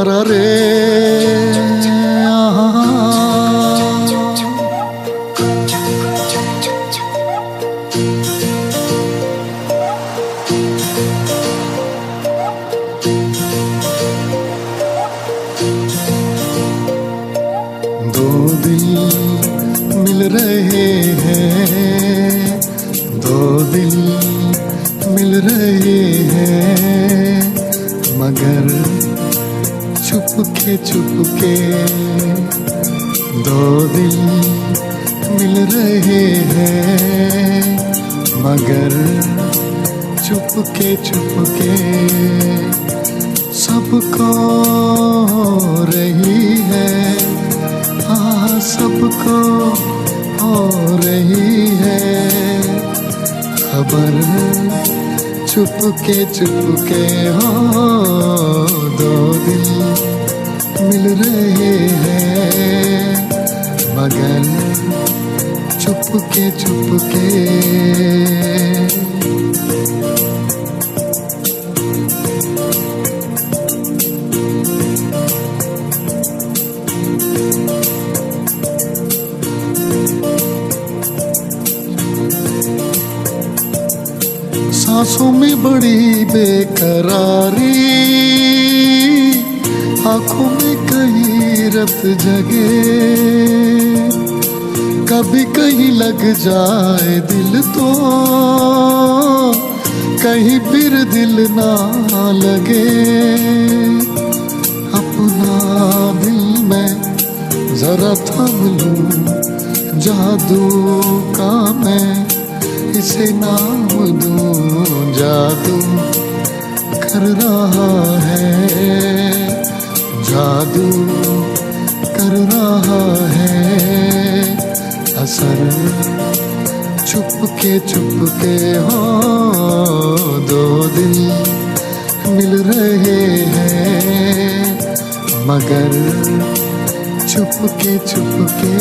तारा रे दो दिल मिल रहे हैं, दो दिल मिल रहे हैं, मगर चुपके चुपके। दो दिल मिल रहे हैं, मगर चुपके चुपके। सबको रही है, हाँ सबको हो रही है खबर, चुपके चुपके। हो दो दिल मिल रहे हैं, मगर चुपके चुपके। सांसों में बड़ी बेकरारी, आंखों में कहीं रत जगे। कभी कहीं लग जाए दिल तो कहीं फिर दिल ना लगे। अपना दिल मैं जरा थम लूं, जादू का मैं इसे नाम दूं। जादू कर रहा है, जादू कर रहा है असर, चुपके चुपके। हो दो दिल मिल रहे हैं, मगर चुपके चुपके।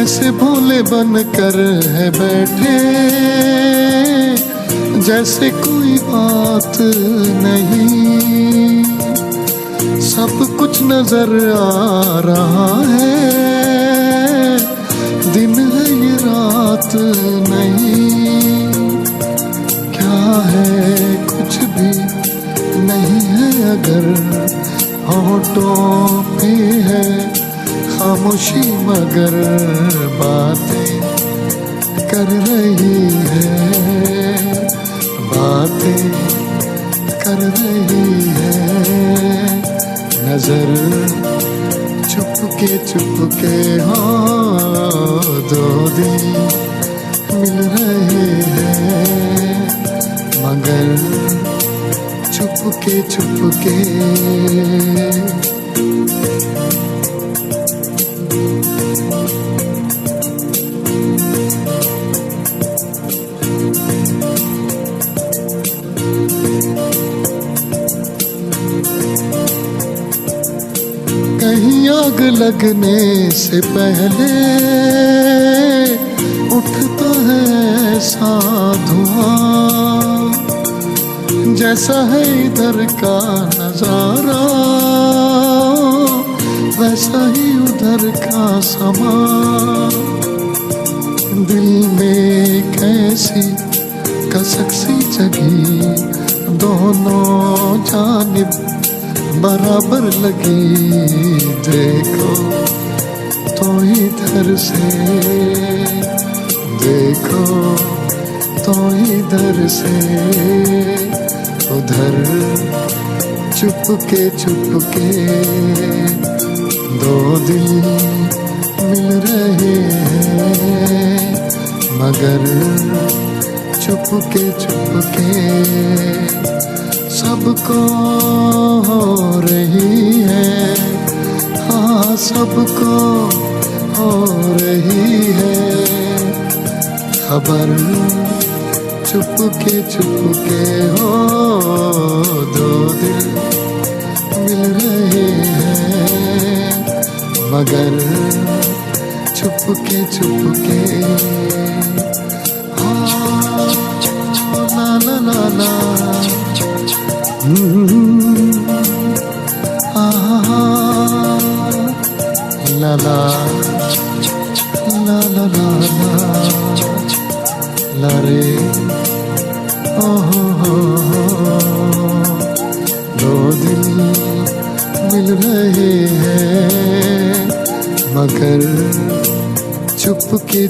ऐसे भोले बनकर है बैठे, जैसे कोई बात नहीं। सब कुछ नजर आ रहा है, दिन है ये रात नहीं। क्या है कुछ भी नहीं है अगर होठों पे है खामोशी, मगर बातें कर रही है, बातें कर रही है नजर, चुपके चुपके। हो दो दिल मिल रहे हैं, मगर चुपके चुपके। कहीं आग लगने से पहले उठता है ऐसा धुआं, जैसा है इधर का नजारा वैसा ही उधर का समा। दिल में कैसी कसक सी जगी, दोनों जानिब बराबर लगी। देखो तो इधर से, देखो तो इधर से उधर, चुपके चुपके। दो दिल मिल रहे हैं, मगर चुपके चुपके। सबको हो रही है, हाँ सबको हो रही है खबर, चुपके हो दो दिल मिल रहे हैं, मगर चुपके हाँ, ला ला ला ला ला ला ला ला ला ला रे ओ हो दो दिल मिल रहे हैं, मगर चुपके